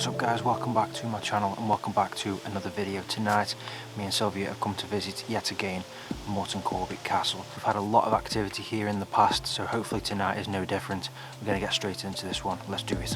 What's up guys, welcome back to my channel and welcome back to another video. Tonight me and Sylwia have come to visit yet again Moreton Corbet Castle. We've had a lot of activity here in the past, so hopefully tonight is no different. We're going to get straight into this one. Let's do it.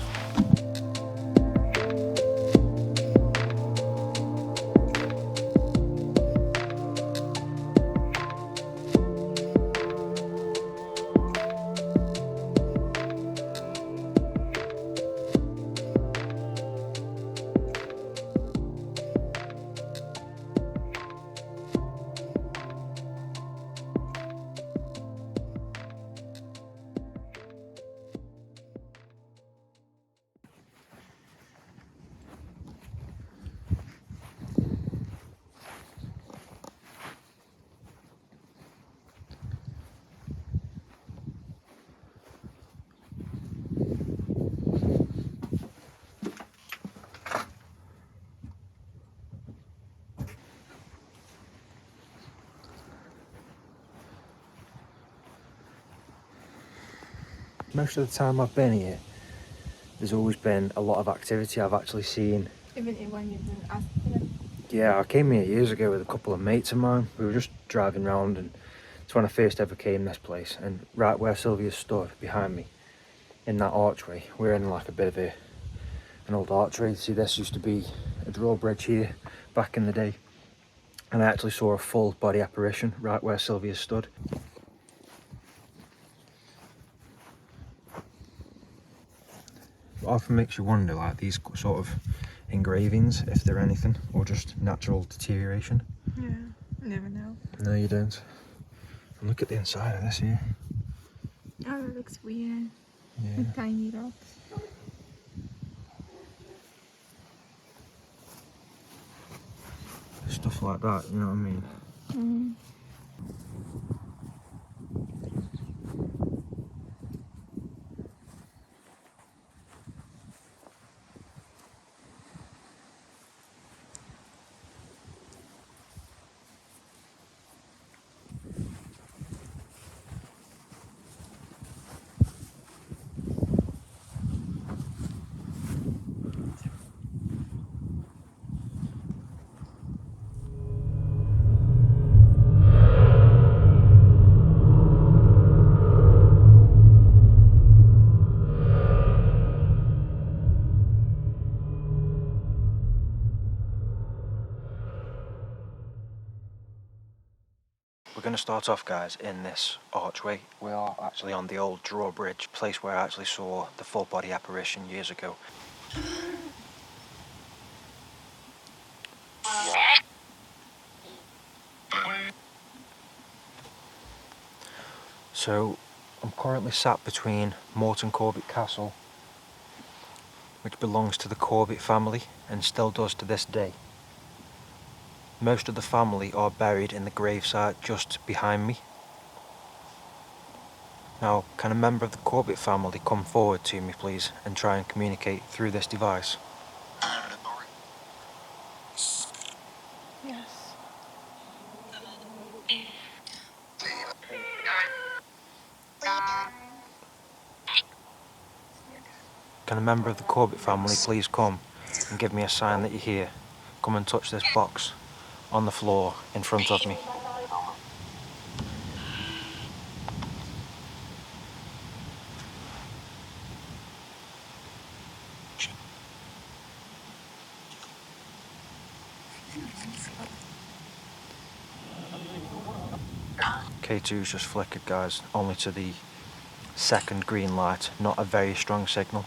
Most of the time I've been here, there's always been a lot of activity. I've actually seen... Even when you didn't ask for it? Yeah, I came here years ago with a couple of mates of mine. We were just driving around and it's when I first ever came this place. And right where Sylwia stood, behind me, in that archway, we're in like a bit of an old archway. See, this used to be a drawbridge here back in the day. And I actually saw a full body apparition right where Sylwia stood. It often makes you wonder, like, these sort of engravings, if they're anything, or just natural deterioration. Yeah, you never know. No, you don't. And look at the inside of this here. Oh, that looks weird. Yeah. With tiny rocks. Stuff like that, you know what I mean? Mm. We're going to start off, guys, in this archway. We are actually on the old drawbridge, place where I actually saw the full body apparition years ago. So I'm currently sat between Moreton Corbet Castle, which belongs to the Corbet family and still does to this day. Most of the family are buried in the gravesite just behind me. Now, can a member of the Corbet family come forward to me, please, and try and communicate through this device? Yes. Can a member of the Corbet family please come and give me a sign that you're here? Come and touch this box on the floor in front of me. K2's just flickered, guys, only to the second green light. Not a very strong signal,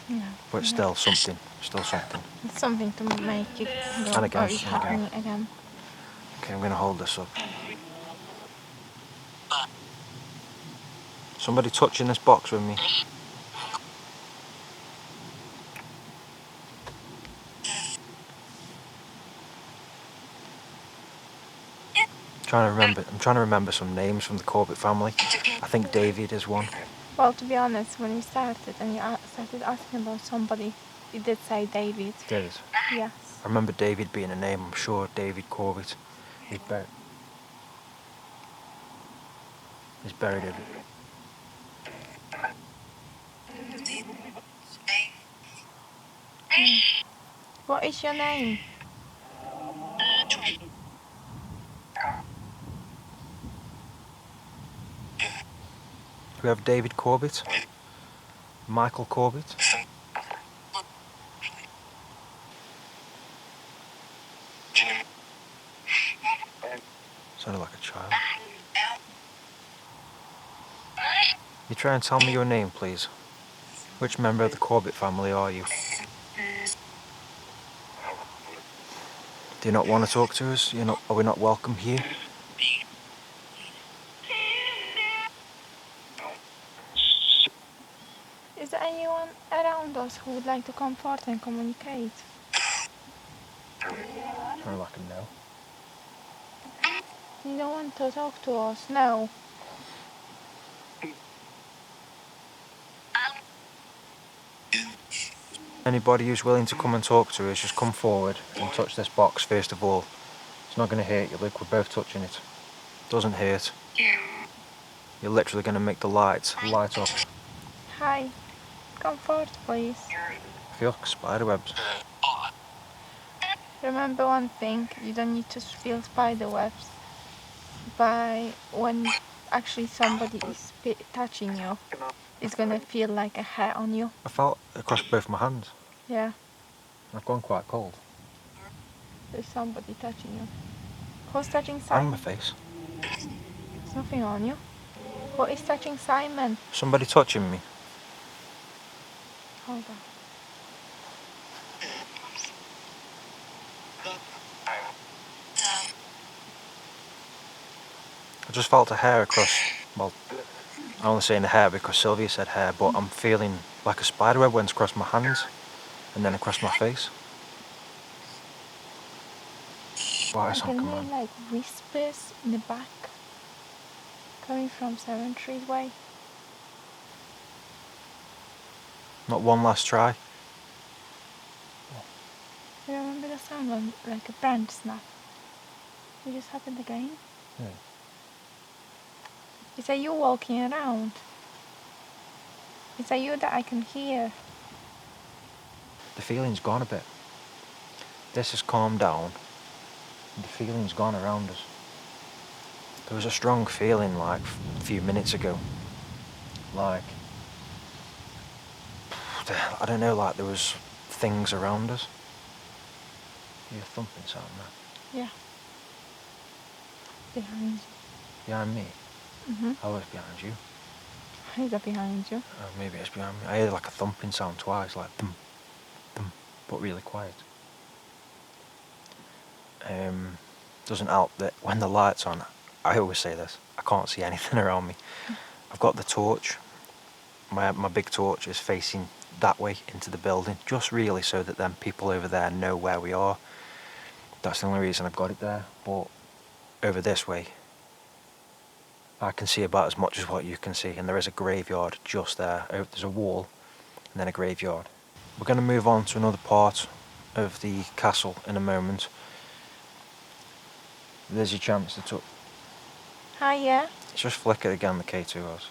Yeah. but still something, still something. It's something to make it go, And again, or it's happening again. Okay, I'm going to hold this up. Somebody touching this box with me. I'm trying to remember some names from the Corbet family. I think David is one. Well, to be honest, when you started and you started asking about somebody, you did say David. Did it? Yes. I remember David being a name, I'm sure. David Corbet. He's buried in. What is your name? We have David Corbett, Michael Corbett. Sounded like a child. You try and tell me your name, please. Which member of the Corbett family are you? Do you not want to talk to us? Are we not welcome here? Is there anyone around us who would like to comfort and communicate? Sounded like a no. You don't want to talk to us? No. Anybody who's willing to come and talk to us, just come forward and touch this box first of all. It's not going to hurt you, look, we're both touching it. Doesn't hurt. You're literally going to make the light light up. Hi. Comfort, please. I feel like spider webs. Remember one thing, you don't need to feel spider webs by when actually somebody is touching you. It's gonna feel like a hair on you. I felt across both my hands. Yeah, I've gone quite cold. there's somebody touching you. Who's touching And Simon? my face. There's nothing on you. Who is touching Simon? Somebody touching me. Hold on. I just felt a hair across, well, I'm only saying a hair because Sylvia said hair, but I'm feeling like a spider web went across my hands and then across my face. Why I is can on hear command? like whispers in the back coming from ᴍᴍᴇ way. Not one last try. You remember the sound when like a branch snap? It just happened again. Yeah. Is that you walking around? Is that you that I can hear? The feeling's gone a bit. This has calmed down. The feeling's gone around us. There was a strong feeling like a few minutes ago. Like, I don't know, like there was things around us. You hear a thumping sound there. Yeah. Behind you. Behind me? Mm-hmm. I was behind you. Is that behind you? Maybe it's behind me. I heard like a thumping sound twice, like thump, thump, but really quiet. Doesn't help that when the light's on, I always say this, I can't see anything around me. I've got the torch. My big torch is facing that way into the building, just really so that then people over there know where we are. That's the only reason I've got it there. But over this way, I can see about as much as what you can see, and there is a graveyard just there. There's a wall and then a graveyard. We're going to move on to another part of the castle in a moment. There's your chance to touch. Hi, yeah. It's just flickered again, the K2Os.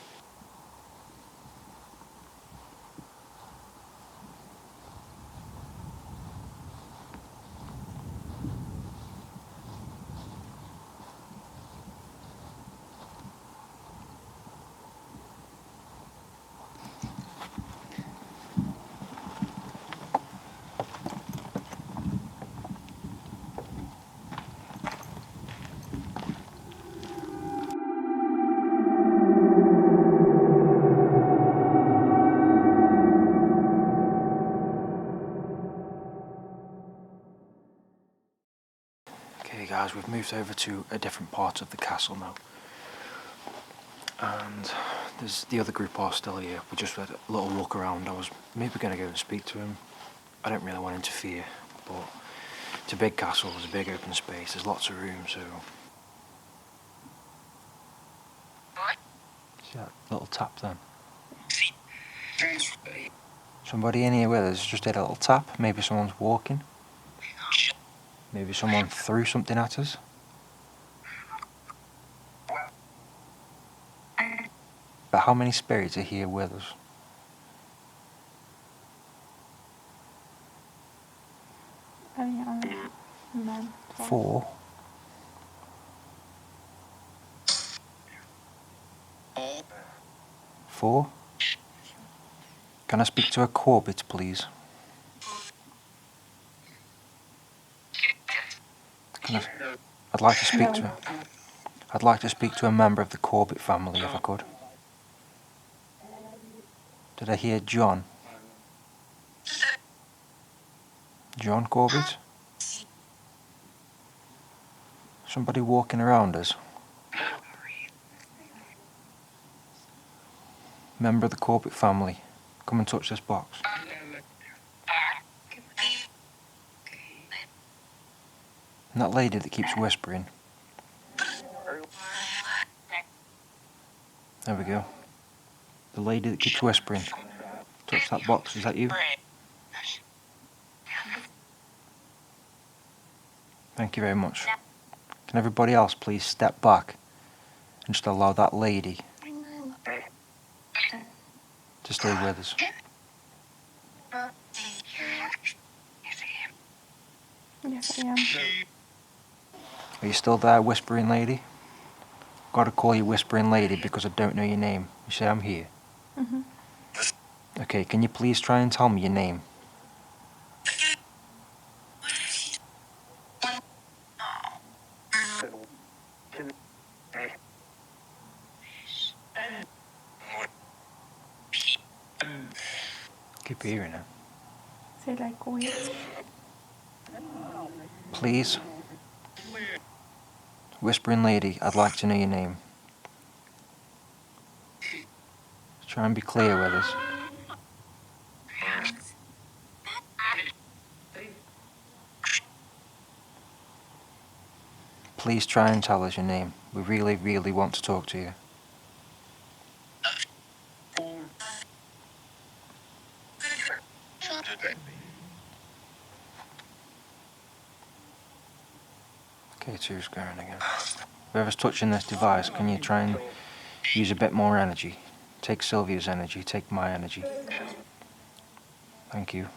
Okay guys, we've moved over to a different part of the castle now. And there's the other group are still here. We just had a little look around. I was maybe going to go and speak to him. I don't really want to interfere, but it's a big castle, there's a big open space, there's lots of room, so... See that little tap then? Somebody in here with us just did a little tap. Maybe someone's walking. Maybe someone threw something at us. But how many spirits are here with us? 4. Four? Can I speak to a Corbett, please? I'd like to speak to. I'd like to speak to a member of the Corbett family, if I could. Did I hear John? John Corbett? Somebody walking around us? Member of the Corbett family, come and touch this box. And that lady that keeps whispering. There we go. The lady that keeps whispering. Touch that box, is that you? Thank you very much. Can everybody else please step back and just allow that lady to stay with us? Yes, I am. Are you still there, whispering lady? Gotta call you whispering lady because I don't know your name. You say I'm here. Mm-hmm. Okay, can you please try and tell me your name? Keep hearing it. Say like weird. Please? Whispering lady, I'd like to know your name. Try and be clear with us. Please try and tell us your name. We really, really want to talk to you. Okay, two's going again. Whoever's touching this device, can you try and use a bit more energy? Take Sylvia's energy, take my energy. Thank you.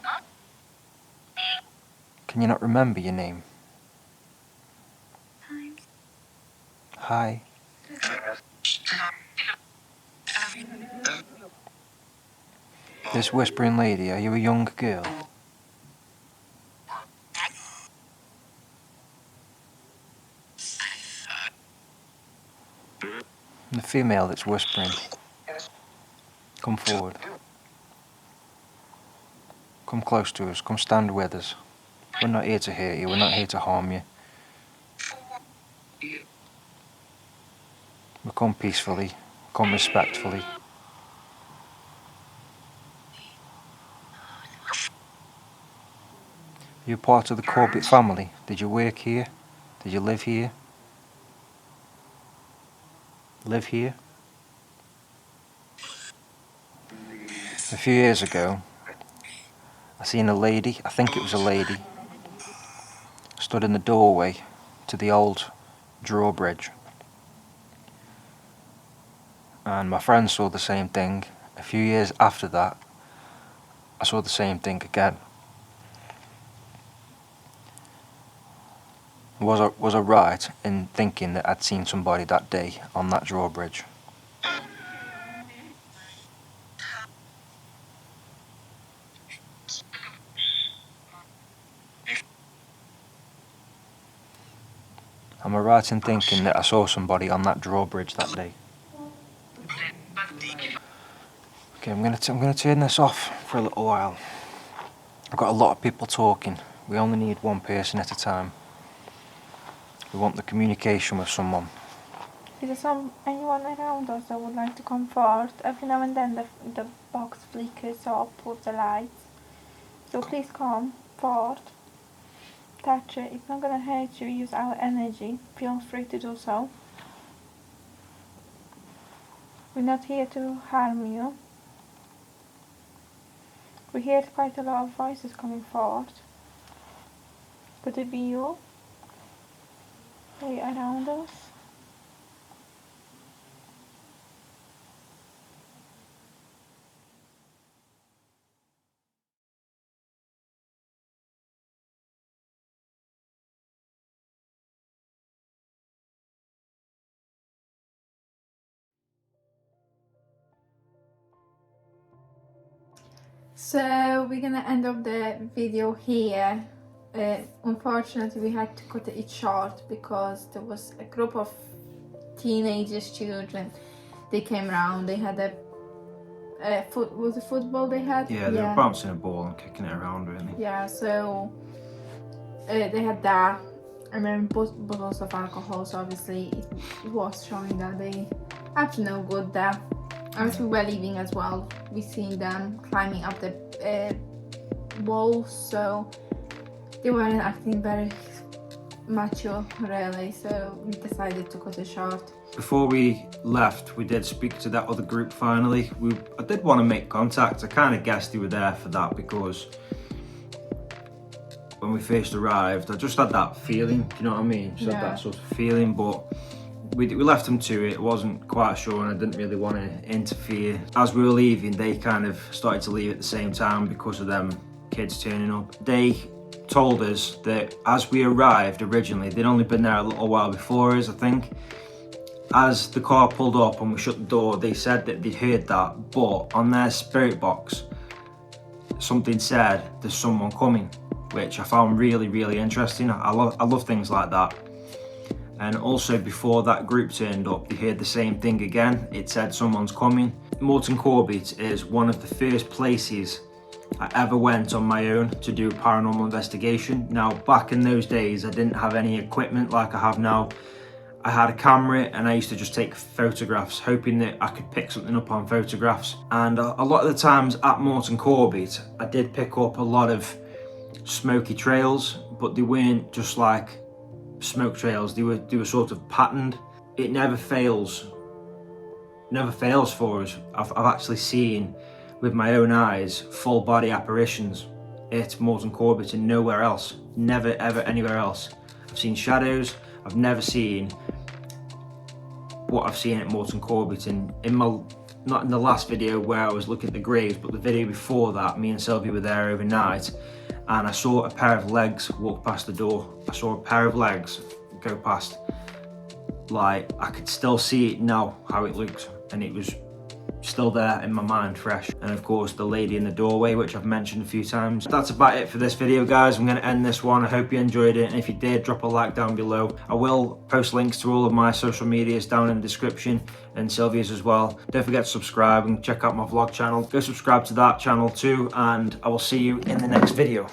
Can you not remember your name? Hi. This whispering lady, are you a young girl? The female that's whispering. Come forward. Come close to us. Come stand with us. We're not here to hurt you. We're not here to harm you. We come peacefully. Come respectfully. You're part of the Corbett family. Did you work here? Did you live here? Live here? A few years ago, I seen a lady, I think it was a lady, stood in the doorway to the old drawbridge. And my friend saw the same thing. A few years after that, I saw the same thing again. Was I right in thinking that I'd seen somebody that day on that drawbridge? Am I right in thinking that I saw somebody on that drawbridge that day? Okay, I'm gonna turn this off for a little while. I've got a lot of people talking. We only need one person at a time. We want the communication with someone. Is there anyone around us that would like to come forward? Every now and then the box flickers up with the lights. So please come forward. Touch it. It's not gonna hurt you. Use our energy. Feel free to do so. We're not here to harm you. We heard quite a lot of voices coming forward. Could it be you? Are you around us? So we're gonna end up the video here. Unfortunately, we had to cut it short because there was a group of teenagers, children. They came around. They had was it football they had? Yeah, they were bouncing a ball and kicking it around, really. Yeah, so they had that, and then bottles of alcohol. So obviously, it was showing that they up to no good there. As we were leaving as well, we seen them climbing up the walls, so they weren't acting very mature, really. So we decided to cut it short. Before we left, we did speak to that other group finally. I did want to make contact. I kind of guessed they were there for that because when we first arrived, I just had that feeling, do you know what I mean? Just had that sort of feeling, but we left them to it. Wasn't quite sure, and I didn't really want to interfere. As we were leaving, they kind of started to leave at the same time because of them kids turning up. They told us that as we arrived originally, they'd only been there a little while before us, I think. As the car pulled up and we shut the door, they said that they'd heard that, but on their spirit box, something said there's someone coming, which I found really, really interesting. I love things like that. And also before that group turned up, they heard the same thing again. It said someone's coming. Moreton Corbet is one of the first places I ever went on my own to do paranormal investigation. Now, back in those days, I didn't have any equipment like I have now. I had a camera and I used to just take photographs, hoping that I could pick something up on photographs. And a lot of the times at Moreton Corbet, I did pick up a lot of smoky trails, but they weren't just like smoke trails. They were sort of patterned. It never fails for us. I've actually seen with my own eyes full body apparitions at Moreton Corbet and nowhere else. Never ever anywhere else. I've seen shadows. I've never seen what I've seen at Moreton Corbet. And not in the last video where I was looking at the graves, but the video before that, me and Sylwia were there overnight, and I saw a pair of legs walk past the door. I saw a pair of legs go past. Like, I could still see it now, how it looked, and it was still there in my mind, fresh. And of course, the lady in the doorway, which I've mentioned a few times. That's about it for this video, guys. I'm going to end this one. I hope you enjoyed it, and if you did, drop a like down below. I will post links to all of my social medias down in the description, and Sylwia's as well. Don't forget to subscribe and check out my vlog channel. Go subscribe to that channel too, and I will see you in the next video.